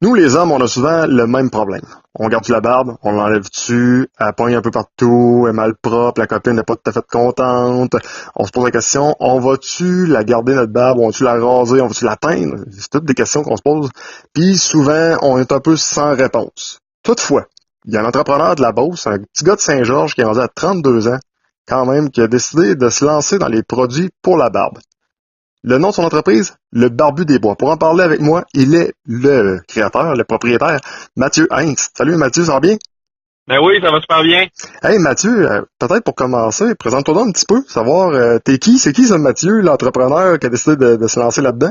Nous, les hommes, on a souvent le même problème. On garde la barbe, on l'enlève dessus, elle pogne un peu partout, elle est mal propre, la copine n'est pas tout à fait contente. On se pose la question, on va-tu la garder notre barbe, on va-tu la raser, on va-tu la teindre? C'est toutes des questions qu'on se pose. Puis souvent, on est un peu sans réponse. Toutefois, il y a un entrepreneur de la Beauce, un petit gars de Saint-Georges qui est rendu à 32 ans, quand même, qui a décidé de se lancer dans les produits pour la barbe. Le nom de son entreprise, Le Barbu des Bois. Pour en parler avec moi, il est le créateur, le propriétaire, Mathieu Heinz. Salut Mathieu, ça va bien? Ben oui, ça va super bien. Hey Mathieu, peut-être pour commencer, présente-toi donc un petit peu, savoir t'es qui, c'est qui ça Mathieu, l'entrepreneur qui a décidé de se lancer là-dedans?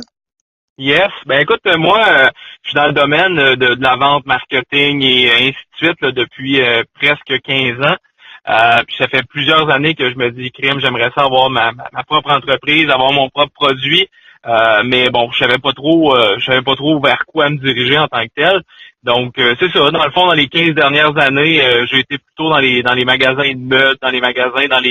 Yes. Ben écoute, moi, je suis dans le domaine de la vente, marketing et ainsi de suite là, depuis presque 15 ans. Puis ça fait plusieurs années que je me dis, crime, j'aimerais ça avoir ma propre entreprise, avoir mon propre produit. Mais bon, je savais pas trop vers quoi me diriger en tant que tel. Donc c'est ça. Dans le fond, dans les 15 dernières années, j'ai été plutôt dans les magasins de mode, dans les magasins, dans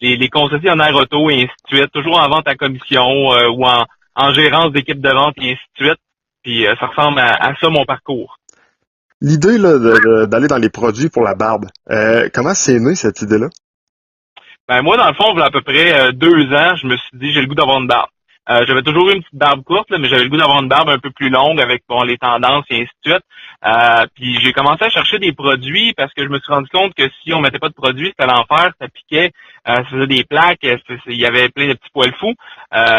les concessionnaires auto et ainsi de suite, toujours en vente à commission ou en gérance d'équipe de vente et ainsi de suite. Puis ça ressemble à ça mon parcours. L'idée là, d'aller dans les produits pour la barbe, comment c'est né cette idée-là? Ben moi, dans le fond, il y a à peu près 2 ans, je me suis dit j'ai le goût d'avoir une barbe. J'avais toujours eu une petite barbe courte, là, mais j'avais le goût d'avoir une barbe un peu plus longue avec bon les tendances et ainsi de suite. Puis j'ai commencé à chercher des produits parce que je me suis rendu compte que si on mettait pas de produits, c'était l'enfer, ça piquait, ça faisait des plaques, il y avait plein de petits poils fous.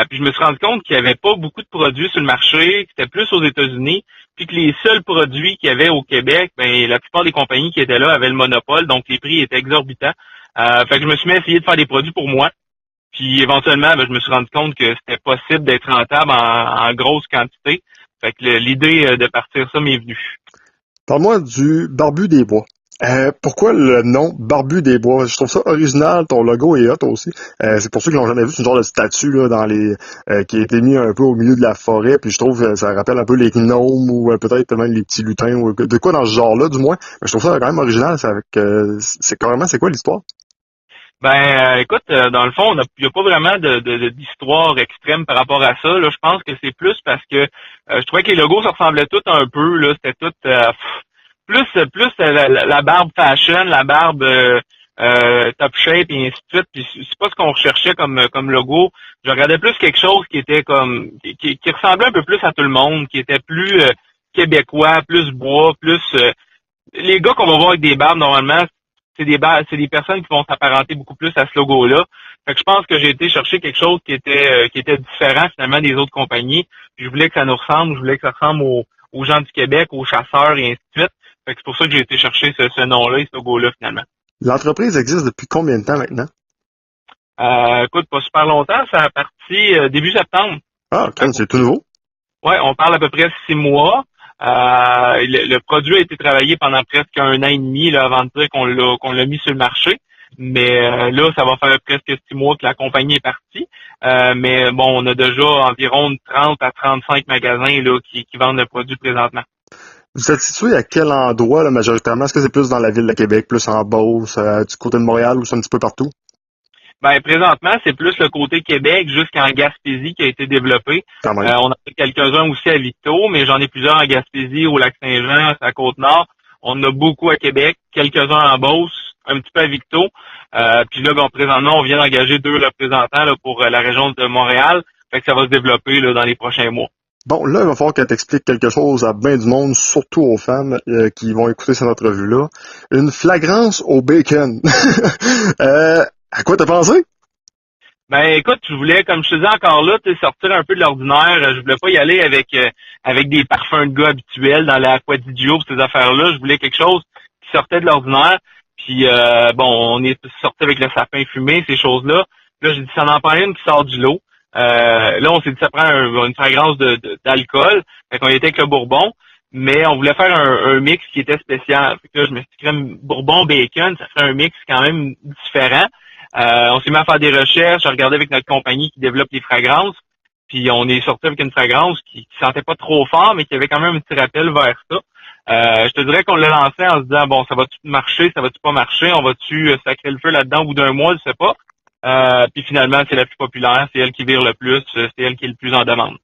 Puis je me suis rendu compte qu'il y avait pas beaucoup de produits sur le marché, que c'était plus aux États-Unis, puis que les seuls produits qu'il y avait au Québec, ben la plupart des compagnies qui étaient là avaient le monopole, donc les prix étaient exorbitants. Fait que je me suis mis à essayer de faire des produits pour moi. Puis éventuellement, ben, je me suis rendu compte que c'était possible d'être rentable en grosse quantité. Fait que l'idée de partir ça m'est venue. Parle-moi du Barbu des Bois. Pourquoi le nom Barbu des Bois? Je trouve ça original, ton logo est hot aussi. C'est pour ceux qui l'ont jamais vu, c'est une genre de statue là, qui a été mis un peu au milieu de la forêt, puis je trouve que ça rappelle un peu les gnomes ou peut-être même les petits lutins ou de quoi dans ce genre-là du moins. Mais je trouve ça quand même original, c'est carrément c'est quoi l'histoire? Ben, écoute, dans le fond, il n'y a pas vraiment d'histoire extrême par rapport à ça. Là, je pense que c'est plus parce que je trouvais que les logos se ressemblaient tous un peu. Là, c'était tout plus la barbe fashion, la barbe top shape et ainsi de suite. Puis c'est pas ce qu'on recherchait comme logo. Je regardais plus quelque chose qui était comme qui ressemblait un peu plus à tout le monde, qui était plus québécois, plus bois, plus les gars qu'on va voir avec des barbes normalement, c'est des personnes qui vont s'apparenter beaucoup plus à ce logo-là. Fait que je pense que j'ai été chercher quelque chose qui était différent finalement des autres compagnies. Puis je voulais que ça nous ressemble, je voulais que ça ressemble aux gens du Québec, aux chasseurs et ainsi de suite. Fait que c'est pour ça que j'ai été chercher ce nom-là et ce logo-là finalement. L'entreprise existe depuis combien de temps maintenant? Écoute, pas super longtemps, ça a parti début septembre. Ah, quand c'est tout nouveau. Ouais, on parle à peu près 6 mois. Le produit a été travaillé pendant presque 1 an et demi là, avant de dire qu'on l'a mis sur le marché. Mais là, ça va faire presque 6 mois que la compagnie est partie. Mais bon, on a déjà environ 30 à 35 magasins là, qui vendent le produit présentement. Vous êtes situé à quel endroit là, majoritairement? Est-ce que c'est plus dans la ville de Québec, plus en Beauce, du côté de Montréal ou c'est un petit peu partout? Ben présentement, c'est plus le côté Québec jusqu'en Gaspésie qui a été développé. Quand même. On en a quelques-uns aussi à Victo, mais j'en ai plusieurs en Gaspésie, au Lac-Saint-Jean, à Côte-Nord. On en a beaucoup à Québec, quelques-uns en Beauce, un petit peu à Victo. Puis là, bon, présentement, on vient d'engager 2 représentants là, pour la région de Montréal. Fait que ça va se développer là, dans les prochains mois. Bon, là, il va falloir qu'elle t'explique quelque chose à bien du monde, surtout aux femmes qui vont écouter cette entrevue-là. Une flagrance au bacon. À quoi t'as pensé? Ben écoute, je voulais, comme je te dis encore là, sortir un peu de l'ordinaire. Je voulais pas y aller avec des parfums de gars habituels dans l'Aquadidio, ces affaires-là. Je voulais quelque chose qui sortait de l'ordinaire. Puis bon, on est sorti avec le sapin fumé, ces choses-là. Là, j'ai dit ça n'en prend une qui sort du lot. Là, on s'est dit ça prend une fragrance d'alcool. Fait qu'on était avec le bourbon. Mais on voulait faire un mix qui était spécial. Fait que là, je me suis dit, crème bourbon bacon, ça ferait un mix quand même différent. On s'est mis à faire des recherches, à regarder avec notre compagnie qui développe les fragrances. Puis on est sorti avec une fragrance qui sentait pas trop fort, mais qui avait quand même un petit rappel vers ça. Je te dirais qu'on l'a lancé en se disant, bon, ça va-tu marcher, ça va-tu pas marcher, on va-tu sacrer le feu là-dedans au bout d'un mois, je sais pas. Puis finalement, c'est la plus populaire, c'est elle qui vire le plus, c'est elle qui est le plus en demande.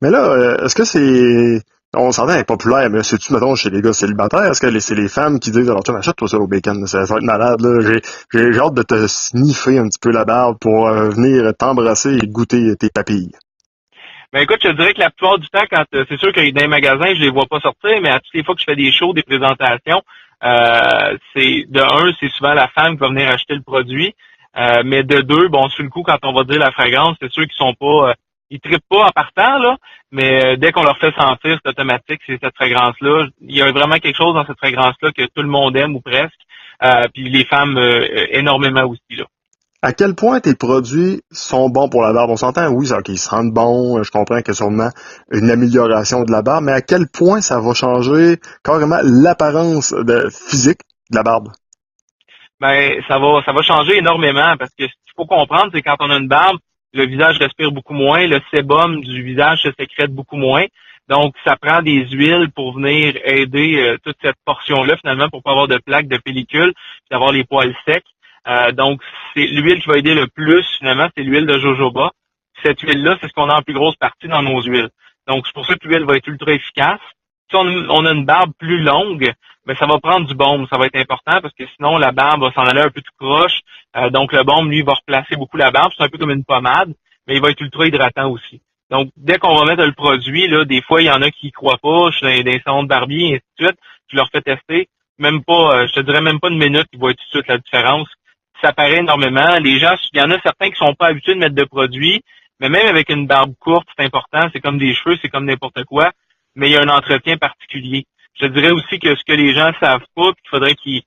Mais là, est-ce que c'est On s'entend, elle est populaire, mais c'est-tu, mettons, chez les gars célibataires? Est-ce que c'est les femmes qui disent, alors, tiens, achète-toi ça au bacon, ça va être malade, là. J'ai hâte de te sniffer un petit peu la barbe pour venir t'embrasser et goûter tes papilles. Ben écoute, je te dirais que la plupart du temps, quand c'est sûr que dans les magasins, je les vois pas sortir, mais à toutes les fois que je fais des shows, des présentations, c'est de un, c'est souvent la femme qui va venir acheter le produit. Mais de deux, bon, sur le coup, quand on va dire la fragrance, c'est sûr qu'ils sont pas ils trippent pas en partant, là, mais dès qu'on leur fait sentir, c'est automatique, c'est cette fragrance-là. Il y a vraiment quelque chose dans cette fragrance-là que tout le monde aime ou presque. Puis les femmes énormément aussi, là. À quel point tes produits sont bons pour la barbe? On s'entend, oui, c'est qu'ils se rendent bons, je comprends qu'il y a sûrement une amélioration de la barbe, mais à quel point ça va changer carrément l'apparence physique de la barbe? Ben, ça va changer énormément parce que ce qu'il faut comprendre, c'est quand on a une barbe, le visage respire beaucoup moins, le sébum du visage se sécrète beaucoup moins. Donc, ça prend des huiles pour venir aider toute cette portion-là, finalement, pour pas avoir de plaques, de pellicule, puis d'avoir les poils secs. Donc, c'est l'huile qui va aider le plus, finalement, c'est l'huile de jojoba. Cette huile-là, c'est ce qu'on a en plus grosse partie dans nos huiles. Donc, c'est pour ça que l'huile va être ultra efficace. Si on a une barbe plus longue, ben ça va prendre du baume, ça va être important parce que sinon la barbe va s'en aller un peu tout croche. Donc le baume, lui, va replacer beaucoup la barbe. C'est un peu comme une pommade, mais il va être ultra hydratant aussi. Donc, dès qu'on va mettre le produit, là, des fois, il y en a qui y croient pas. Je suis dans des salons de barbier, et ainsi de suite. Je leur fais tester. Même pas, je te dirais même pas une minute, ils voient tout de suite la différence. Ça paraît énormément. Les gens, il y en a certains qui sont pas habitués de mettre de produits, mais même avec une barbe courte, c'est important. C'est comme des cheveux, c'est comme n'importe quoi. Mais il y a un entretien particulier. Je dirais aussi que ce que les gens savent pas, puis qu'il faudrait qu'ils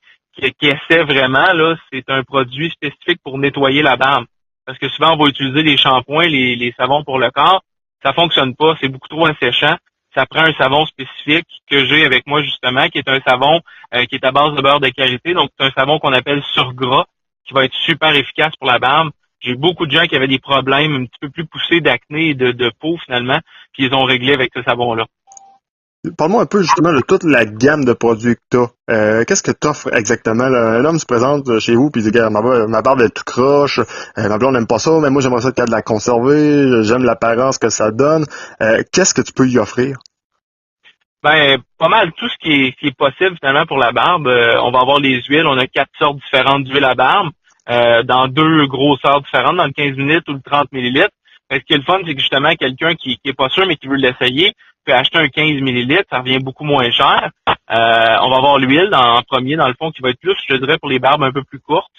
essaient vraiment, là, c'est un produit spécifique pour nettoyer la barbe. Parce que souvent, on va utiliser les shampoings, les savons pour le corps. Ça fonctionne pas, c'est beaucoup trop asséchant. Ça prend un savon spécifique que j'ai avec moi, justement, qui est un savon qui est à base de beurre de karité. Donc, c'est un savon qu'on appelle surgras, qui va être super efficace pour la barbe. J'ai beaucoup de gens qui avaient des problèmes un petit peu plus poussés d'acné et de peau, finalement, puis ils ont réglé avec ce savon-là. Parle-moi un peu justement de toute la gamme de produits que tu as. Qu'est-ce que tu offres exactement? Là? Un homme se présente chez vous puis il dit, gars, ma barbe est tout croche, ma blonde n'aime pas ça, mais moi j'aimerais ça de la conserver, j'aime l'apparence que ça donne. Qu'est-ce que tu peux y offrir? Ben, pas mal tout ce qui est possible finalement pour la barbe. On va avoir les huiles, on a 4 sortes différentes d'huile à barbe, dans 2 grosseurs différentes, dans le 15 minutes ou le 30 millilitres. Ce qui est le fun, c'est que justement, quelqu'un qui est pas sûr mais qui veut l'essayer peut acheter un 15 millilitres, ça revient beaucoup moins cher. On va avoir l'huile en premier, dans le fond, qui va être plus, je dirais, pour les barbes un peu plus courtes.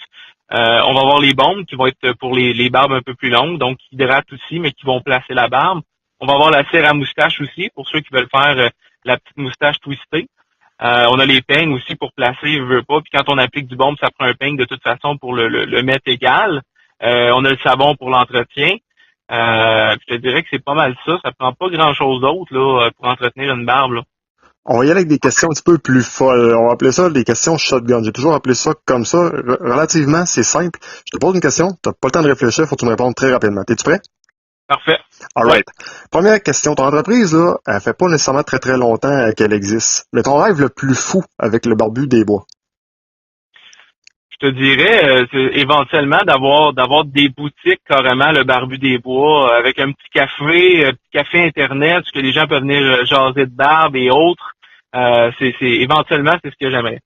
On va avoir les baumes qui vont être pour les barbes un peu plus longues, donc qui hydratent aussi, mais qui vont placer la barbe. On va avoir la cire à moustache aussi, pour ceux qui veulent faire la petite moustache twistée. On a les peignes aussi pour placer, je veux pas. Puis quand on applique du baume, ça prend un peigne de toute façon pour le mettre égal. On a le savon pour l'entretien. Je te dirais que c'est pas mal ça. Ça prend pas grand-chose d'autre là pour entretenir une barbe, là. On va y aller avec des questions un petit peu plus folles. On va appeler ça des questions shotgun. J'ai toujours appelé ça comme ça. Relativement, c'est simple. Je te pose une question, t'as pas le temps de réfléchir, faut que tu me répondes très rapidement. T'es-tu prêt? Parfait. Alright. Première question. Ton entreprise, là, elle fait pas nécessairement très très longtemps qu'elle existe. Mais ton rêve le plus fou avec le Barbu des Bois? Je te dirais c'est éventuellement d'avoir des boutiques carrément le Barbu des Bois avec un petit café internet, que les gens peuvent venir jaser de barbe et autres. Éventuellement c'est ce que j'aimerais.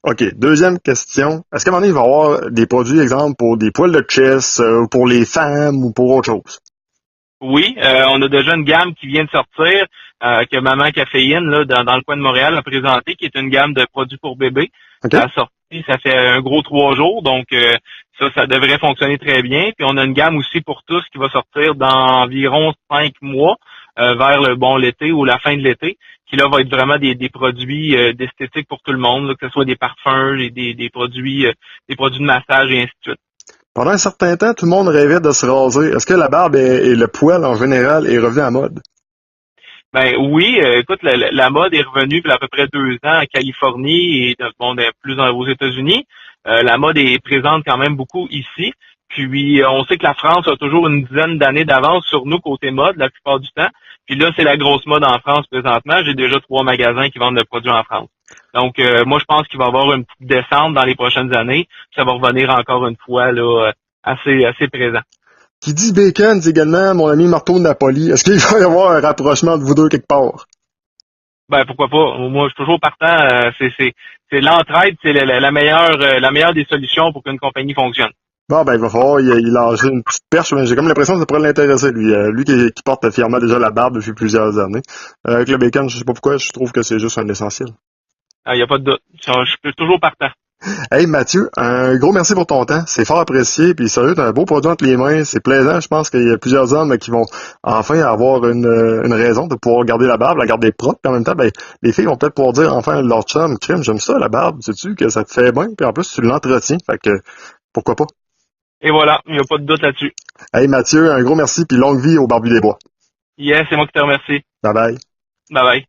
OK. Deuxième question. Est-ce qu'à un moment donné, il va y avoir des produits, exemple, pour des poils de chest, ou pour les femmes ou pour autre chose? Oui, on a déjà une gamme qui vient de sortir, que Maman Caféine, là, dans le coin de Montréal, a présenté, qui est une gamme de produits pour bébés. OK. Ça a sorti, ça fait un gros 3 jours, donc ça devrait fonctionner très bien. Puis on a une gamme aussi pour tous qui va sortir dans environ 5 mois, vers l'été ou la fin de l'été, qui là va être vraiment des produits d'esthétique pour tout le monde, là, que ce soit des parfums, des produits de massage et ainsi de suite. Pendant un certain temps, tout le monde rêvait de se raser. Est-ce que la barbe et le poil, en général, est revenu à mode? Ben oui, écoute, la mode est revenue il y a à peu près 2 ans en Californie et plus aux États-Unis. La mode est présente quand même beaucoup ici. Puis on sait que la France a toujours une dizaine d'années d'avance sur nous côté mode la plupart du temps. Puis là, c'est la grosse mode en France présentement. J'ai déjà 3 magasins qui vendent le produit en France. Donc moi, je pense qu'il va y avoir une petite descente dans les prochaines années. Puis ça va revenir encore une fois là assez présent. Qui dit bacon, dit également mon ami Marteau de Napoli. Est-ce qu'il va y avoir un rapprochement de vous deux quelque part? Ben pourquoi pas. Moi, je suis toujours partant. C'est l'entraide, c'est la meilleure des solutions pour qu'une compagnie fonctionne. Bon, ben, il va falloir, il lâche une petite perche, mais j'ai comme l'impression que ça pourrait l'intéresser, lui. Lui qui porte fièrement déjà la barbe depuis plusieurs années. Avec le bacon, je sais pas pourquoi, je trouve que c'est juste un essentiel. Il n'y a pas de doute. Je suis toujours partant. Hey, Mathieu, un gros merci pour ton temps. C'est fort apprécié, puis sérieux, t'as un beau produit entre les mains. C'est plaisant. Je pense qu'il y a plusieurs hommes qui vont enfin avoir une raison de pouvoir garder la barbe, la garder propre, puis en même temps, ben, les filles vont peut-être pouvoir dire enfin à leur chum, crime, j'aime ça, la barbe, sais-tu, que ça te fait bien, puis en plus, tu l'entretiens. Fait que, pourquoi pas? Et voilà, il n'y a pas de doute là-dessus. Hey Mathieu, un gros merci puis longue vie au Barbu des Bois. Yes, c'est moi qui te remercie. Bye bye. Bye bye.